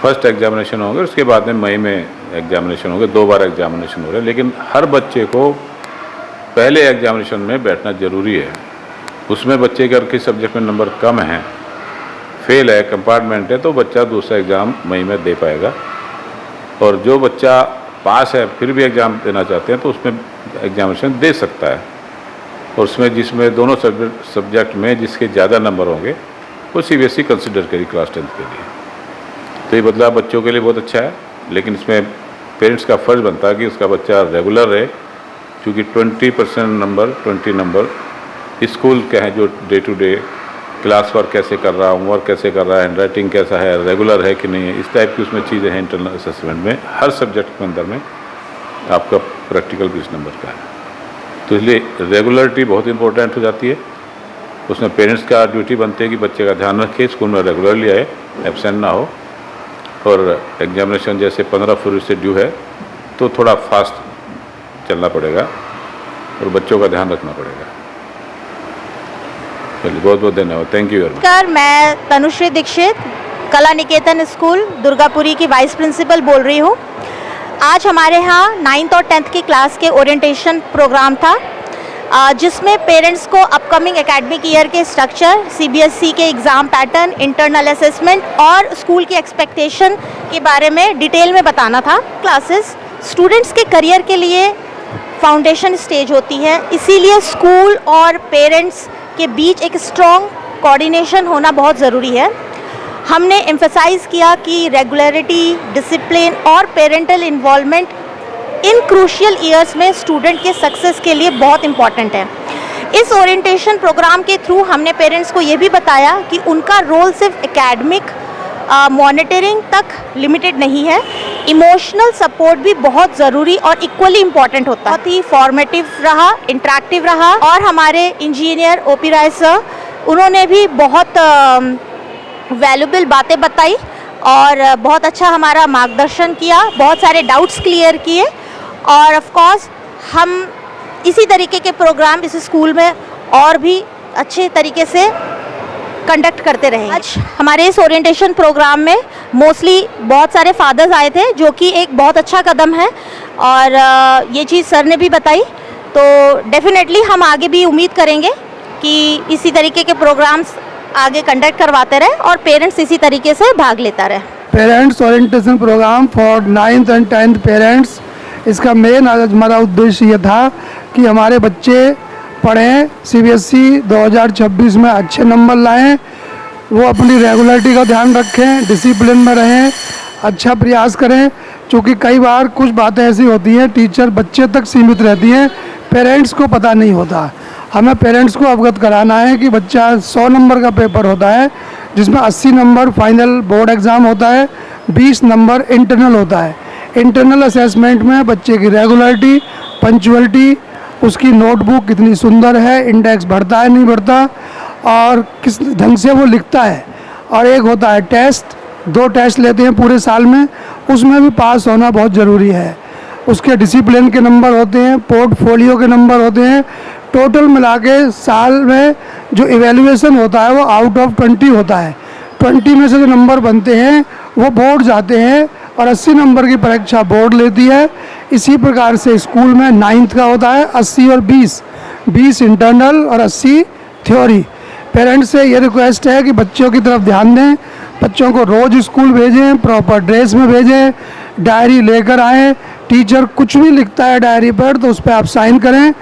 फर्स्ट एग्जामिनेशन होंगे, उसके बाद में मई में एग्जामिनेशन होंगे, 2 बार एग्जामिनेशन हो रहे हैं। लेकिन हर बच्चे को पहले एग्जामिनेशन में बैठना ज़रूरी है। उसमें बच्चे के अगर किसी सब्जेक्ट में नंबर कम है, फेल है, कंपार्टमेंट है, तो बच्चा दूसरा एग्ज़ाम मई में दे पाएगा। और जो बच्चा पास है फिर भी एग्ज़ाम देना चाहते हैं तो उसमें एग्जामिनेशन दे सकता है। और उसमें जिसमें दोनों सब्जेक्ट में जिसके ज़्यादा नंबर होंगे वो CBSE कंसिडर करेगी क्लास 10th के लिए। तो ये बदलाव बच्चों के लिए बहुत अच्छा है, लेकिन इसमें पेरेंट्स का फ़र्ज़ बनता है कि उसका बच्चा रेगुलर रहे, क्योंकि 20 नंबर स्कूल के हैं जो day to day class work कैसे कर रहा है, होमवर्क कैसे कर रहा है, हैंड राइटिंग कैसा है, रेगुलर है कि नहीं है, इस टाइप की उसमें चीज़ें हैं। इंटरनल असेसमेंट में हर सब्जेक्ट के अंदर में आपका प्रैक्टिकल 20 नंबर का है, तो इसलिए रेगुलरिटी बहुत इंपॉर्टेंट हो जाती है। उसमें पेरेंट्स का ड्यूटी बनती है कि बच्चे का ध्यान रखें, स्कूल में रेगुलरली आए, एब्सेंट ना हो। और एग्जामिनेशन जैसे 15 फरवरी से ड्यू है तो थोड़ा फास्ट चलना पड़ेगा और बच्चों का ध्यान रखना पड़ेगा। चलिए, बहुत बहुत धन्यवाद, थैंक यू वेरी मच। नमस्कार, मैं तनुश्री दीक्षित, कला निकेतन स्कूल दुर्गापुरी की वाइस प्रिंसिपल बोल रही हूँ। आज हमारे यहाँ 9th और 10th की क्लास के ओरिएंटेशन प्रोग्राम था, जिसमें पेरेंट्स को अपकमिंग एकेडमिक ईयर के स्ट्रक्चर, CBSE के एग्ज़ाम पैटर्न, इंटरनल असेसमेंट और स्कूल की एक्सपेक्टेशन के बारे में डिटेल में बताना था। क्लासेस स्टूडेंट्स के करियर के लिए फाउंडेशन स्टेज होती है, इसीलिए स्कूल और पेरेंट्स के बीच एक स्ट्रॉन्ग कोऑर्डिनेशन होना बहुत ज़रूरी है। हमने एम्फसाइज़ किया कि रेगुलरिटी, डिसिप्लिन और parental involvement in crucial years में स्टूडेंट के सक्सेस के लिए बहुत इम्पॉर्टेंट है। इस ओरिएंटेशन प्रोग्राम के थ्रू हमने पेरेंट्स को ये भी बताया कि उनका रोल सिर्फ एकेडमिक मॉनिटरिंग तक लिमिटेड नहीं है, इमोशनल सपोर्ट भी बहुत ज़रूरी और इक्वली इम्पॉर्टेंट होता है। बहुत ही फॉर्मेटिव रहा, इंटरेक्टिव रहा और हमारे इंजीनियर ओपी राय सर, उन्होंने भी बहुत वैल्यूबल बातें बताई और बहुत अच्छा हमारा मार्गदर्शन किया, बहुत सारे डाउट्स क्लियर किए और ऑफ कोर्स हम इसी तरीके के प्रोग्राम इस स्कूल में और भी अच्छे तरीके से कंडक्ट करते रहे। आज हमारे इस ओरिएंटेशन प्रोग्राम में मोस्टली बहुत सारे फादर्स आए थे, जो कि एक बहुत अच्छा कदम है। और ये चीज़ सर ने भी बताई, तो डेफिनेटली हम आगे भी उम्मीद करेंगे कि इसी तरीके के प्रोग्राम्स आगे कंडक्ट करवाते रहे और पेरेंट्स इसी तरीके से भाग लेता रहे। Parents orientation program for 9th and 10th parents, इसका मेन हमारा उद्देश्य ये था कि हमारे बच्चे पढ़ें, सीबीएसई 2026 में अच्छे नंबर लाएं, वो अपनी रेगुलरिटी का ध्यान रखें, डिसिप्लिन में रहें, अच्छा प्रयास करें। क्योंकि कई बार कुछ बातें ऐसी होती हैं टीचर बच्चे तक सीमित रहती हैं, पेरेंट्स को पता नहीं होता। हमें पेरेंट्स को अवगत कराना है कि बच्चा 100 नंबर का पेपर होता है जिसमें 80 नंबर फाइनल बोर्ड एग्ज़ाम होता है, 20 नंबर इंटरनल होता है। इंटरनल असेसमेंट में बच्चे की रेगुलरिटी, पंक्चुअलिटी, उसकी नोटबुक कितनी सुंदर है, इंडेक्स बढ़ता है नहीं बढ़ता, और किस ढंग से वो लिखता है। और एक होता है टेस्ट, 2 टेस्ट लेते हैं पूरे साल में, उसमें भी पास होना बहुत ज़रूरी है। उसके डिसिप्लिन के नंबर होते हैं, पोर्टफोलियो के नंबर होते हैं, टोटल मिला के साल में जो इवैल्यूएशन होता है वो आउट ऑफ 20 होता है। 20 में से जो नंबर बनते हैं वो बोर्ड जाते हैं और 80 नंबर की परीक्षा बोर्ड लेती है। इसी प्रकार से स्कूल में 9th का होता है 80 और 20 इंटरनल और 80 थ्योरी। पेरेंट्स से ये रिक्वेस्ट है कि बच्चों की तरफ ध्यान दें, बच्चों को रोज़ स्कूल भेजें, प्रॉपर ड्रेस में भेजें, डायरी लेकर आएँ। टीचर कुछ भी लिखता है डायरी पर तो उस पर आप साइन करें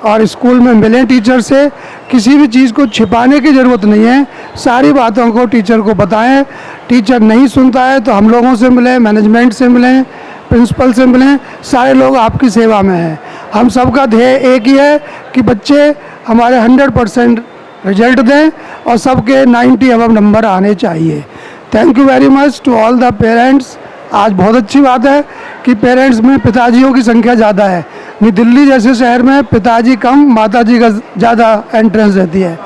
और स्कूल में मिलें टीचर से। किसी भी चीज़ को छिपाने की ज़रूरत नहीं है, सारी बातों को टीचर को बताएं। टीचर नहीं सुनता है तो हम लोगों से मिलें, मैनेजमेंट से मिलें, प्रिंसिपल से मिलें, सारे लोग आपकी सेवा में हैं। हम सबका ध्येय एक ही है कि बच्चे हमारे 100% रिजल्ट दें और सबके 90 अबव नंबर आने चाहिए। Thank you very much to all the parents. आज बहुत अच्छी बात है कि पेरेंट्स में पिताजियों की संख्या ज़्यादा है। नहीं, दिल्ली जैसे शहर में पिताजी कम, माताजी का ज़्यादा एंट्रेंस रहती है।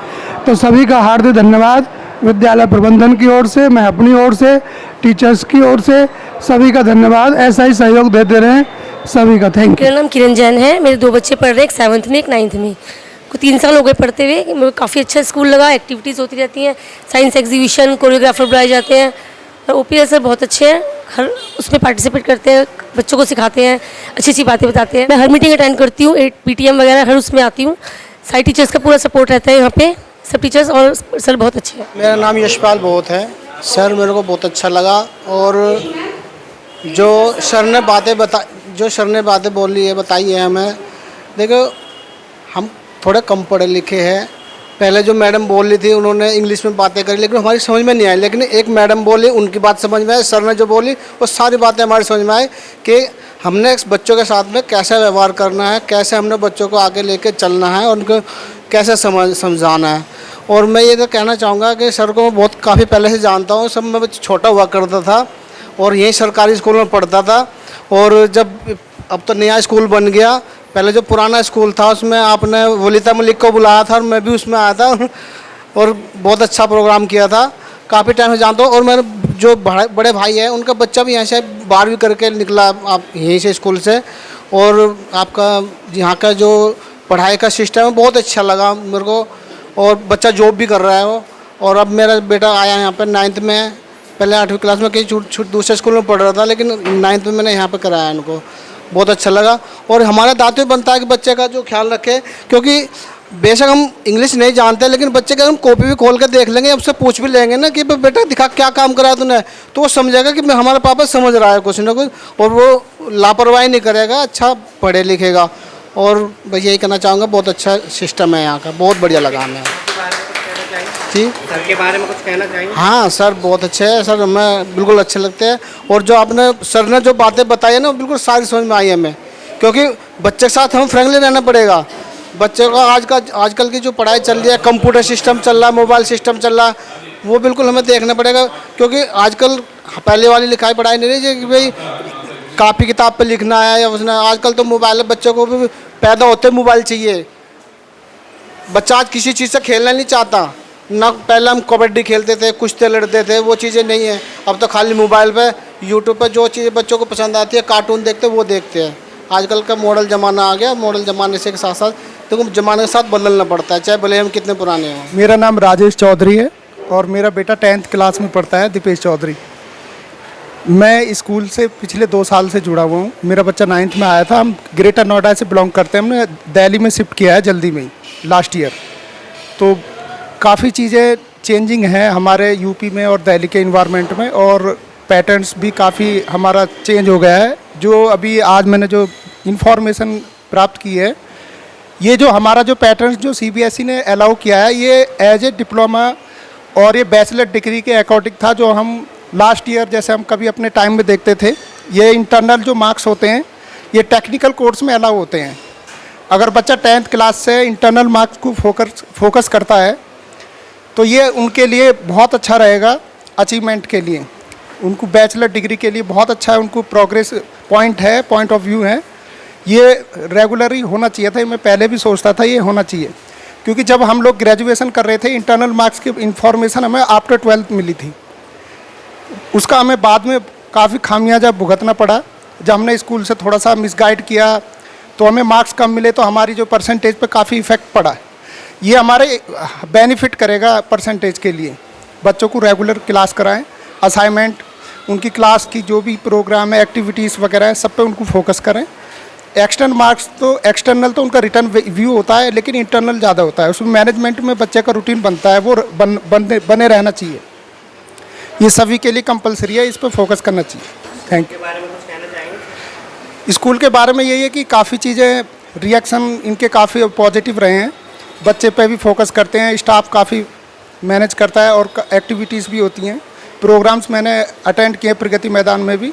तो सभी का हार्दिक धन्यवाद विद्यालय प्रबंधन की ओर से, मैं अपनी ओर से, टीचर्स की ओर से सभी का धन्यवाद। ऐसा ही सहयोग देते रहें सभी का। Thank you. मेरा नाम किरण जैन है। मेरे 2 बच्चे पढ़ रहे हैं, एक 7th में एक 9th में। को 3 साल हो गए पढ़ते हुए। मेरे को काफ़ी अच्छा स्कूल लगा, एक्टिविटीज़ होती रहती हैं, साइंस एग्जीबिशन, कोरियोग्राफर बुलाए जाते हैं और ओपीएस सर बहुत अच्छे हैं, हर उसमें पार्टिसिपेट करते हैं, बच्चों को सिखाते हैं, अच्छी अच्छी बातें बताते हैं। मैं हर मीटिंग अटेंड करती हूँ, पीटीएम वगैरह हर उसमें आती हूँ। सारी टीचर्स का पूरा सपोर्ट रहता है यहाँ पे, सब टीचर्स और सर बहुत अच्छे हैं। मेरा नाम यशपाल बहुत है। सर मेरे को बहुत अच्छा लगा और जो सर ने बातें बोली है, बताई है हमें। देखो हम थोड़े कम पढ़े लिखे हैं। पहले जो मैडम बोल रही थी उन्होंने इंग्लिश में बातें करी लेकिन हमारी समझ में नहीं आई, लेकिन एक मैडम बोली उनकी बात समझ में आई, सर ने जो बोली वो सारी बातें हमारी समझ में आई कि हमने बच्चों के साथ में कैसा व्यवहार करना है, कैसे हमने बच्चों को आगे लेके चलना है और उनको कैसे समझाना है। और मैं ये तो कहना चाहूँगा कि सर को मैं काफ़ी पहले से जानता हूँ। सब मैं छोटा हुआ करता था और यहीं सरकारी स्कूल में पढ़ता था। और जब अब तो नया स्कूल बन गया, पहले जो पुराना स्कूल था उसमें आपने वलीता मलिक को बुलाया था और मैं भी उसमें आया था और बहुत अच्छा प्रोग्राम किया था। काफ़ी टाइम से जानता हूँ। और मेरे जो बड़े भाई हैं उनका बच्चा भी यहाँ से 12वीं करके निकला आप यहीं से स्कूल से। और आपका यहाँ का जो पढ़ाई का सिस्टम है बहुत अच्छा लगा मेरे को। और बच्चा जॉब भी कर रहा है वो। और अब मेरा बेटा आया यहाँ पर 9th में, पहले 8वीं क्लास में कहीं दूसरे स्कूल में पढ़ रहा था, लेकिन 9th में मैंने यहाँ पर कराया उनको, बहुत अच्छा लगा। और हमारा दायित्व बनता है कि बच्चे का जो ख्याल रखें, क्योंकि बेशक हम इंग्लिश नहीं जानते लेकिन बच्चे का हम कॉपी भी खोल कर देख लेंगे, उससे पूछ भी लेंगे ना कि बेटा दिखा क्या काम करा तूने, तो वो समझेगा कि हमारा पापा समझ रहा है कुछ ना कुछ, और वो लापरवाही नहीं करेगा, अच्छा पढ़े लिखेगा। और बस यही कहना चाहूँगा, बहुत अच्छा सिस्टम है यहाँ का, बहुत बढ़िया लगा हमें। जी सर के बारे में कुछ कहना चाहेंगे? हाँ सर बहुत अच्छे हैं सर, हमें बिल्कुल अच्छे लगते हैं। और जो आपने सर ने जो बातें बताई है ना बिल्कुल सारी समझ में आई हमें, क्योंकि बच्चे के साथ हमें फ्रेंकली रहना पड़ेगा। बच्चे को आजकल की जो पढ़ाई चल रही है, कंप्यूटर सिस्टम चल रहा है, मोबाइल सिस्टम चल रहा है, वो बिल्कुल हमें देखना पड़ेगा। क्योंकि आजकल पहले वाली लिखाई पढ़ाई नहीं रही कि भाई कापी किताब पर लिखना है या उसने, आजकल तो मोबाइल, बच्चों को भी पैदा होते मोबाइल चाहिए। बच्चा आज किसी चीज़ से खेलना नहीं चाहता ना। पहले हम कबड्डी खेलते थे, कुश्ती लड़ते थे, वो चीज़ें नहीं है। अब तो खाली मोबाइल पे, यूट्यूब पे जो चीज़ें बच्चों को पसंद आती है, कार्टून देखते वो देखते हैं। आजकल का मॉडल ज़माना आ गया, मॉडल ज़माने से के साथ साथ तो ज़माने के साथ बदलना पड़ता है, चाहे भले हम कितने पुराने हों। मेरा नाम राजेश चौधरी है और मेरा बेटा 10th क्लास में पढ़ता है, दीपेश चौधरी। मैं स्कूल से पिछले 2 साल से जुड़ा हुआ हूँ। मेरा बच्चा 9th में आया था। हम ग्रेटर नोएडा से बिलोंग करते हैं। हमने दिल्ली में शिफ्ट किया है जल्दी में ही, लास्ट ईयर। तो काफ़ी चीज़ें चेंजिंग हैं हमारे यूपी में और दिल्ली के इन्वायरमेंट में, और पैटर्न्स भी काफ़ी हमारा चेंज हो गया है। जो अभी आज मैंने जो इन्फॉर्मेशन प्राप्त की है, ये जो हमारा जो पैटर्न्स जो CBSE ने अलाउ किया है, ये एज ए डिप्लोमा और ये बैचलर डिग्री के अकॉर्डिंग था, जो हम लास्ट ईयर जैसे हम कभी अपने टाइम में देखते थे। ये इंटरनल जो मार्क्स होते हैं ये टेक्निकल कोर्स में अलाउ होते हैं। अगर बच्चा 10th क्लास से इंटरनल मार्क्स को फोकस करता है तो ये उनके लिए बहुत अच्छा रहेगा अचीवमेंट के लिए। उनको बैचलर डिग्री के लिए बहुत अच्छा है, उनको प्रोग्रेस पॉइंट ऑफ व्यू है। ये रेगुलरली होना चाहिए था। मैं पहले भी सोचता था ये होना चाहिए, क्योंकि जब हम लोग ग्रेजुएशन कर रहे थे इंटरनल मार्क्स की इन्फॉर्मेशन हमें आफ्टर 12th मिली थी। उसका हमें बाद में काफ़ी खामियाजा भुगतना पड़ा। जब हमने स्कूल से थोड़ा सा मिसगाइड किया तो हमें मार्क्स कम मिले, तो हमारी जो परसेंटेज पे काफ़ी इफ़ेक्ट पड़ा। ये हमारे बेनिफिट करेगा परसेंटेज के लिए। बच्चों को रेगुलर क्लास कराएं, असाइनमेंट, उनकी क्लास की जो भी प्रोग्राम है, एक्टिविटीज़ वगैरह है, सब पे उनको फोकस करें। एक्सटर्नल तो उनका रिटर्न व्यू होता है, लेकिन इंटरनल ज़्यादा होता है। उसमें मैनेजमेंट में बच्चे का रूटीन बनता है, वो बने रहना चाहिए। ये सभी के लिए कंपलसरी है, इस पर फोकस करना चाहिए। Thank you. बारे में कुछ कहना चाहेंगे? स्कूल के बारे में यही है कि काफ़ी चीज़ें रिएक्शन इनके काफ़ी पॉजिटिव रहे हैं। बच्चे पे भी फोकस करते हैं, स्टाफ काफ़ी मैनेज करता है, और एक्टिविटीज़ भी होती हैं। प्रोग्राम्स मैंने अटेंड किए प्रगति मैदान में भी,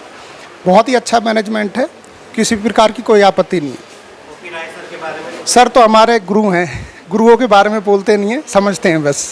बहुत ही अच्छा मैनेजमेंट है, किसी प्रकार की कोई आपत्ति नहीं है। ओपी राय सर के बारे में? सर तो हमारे गुरु हैं, गुरुओं के बारे में बोलते नहीं हैं, समझते हैं बस।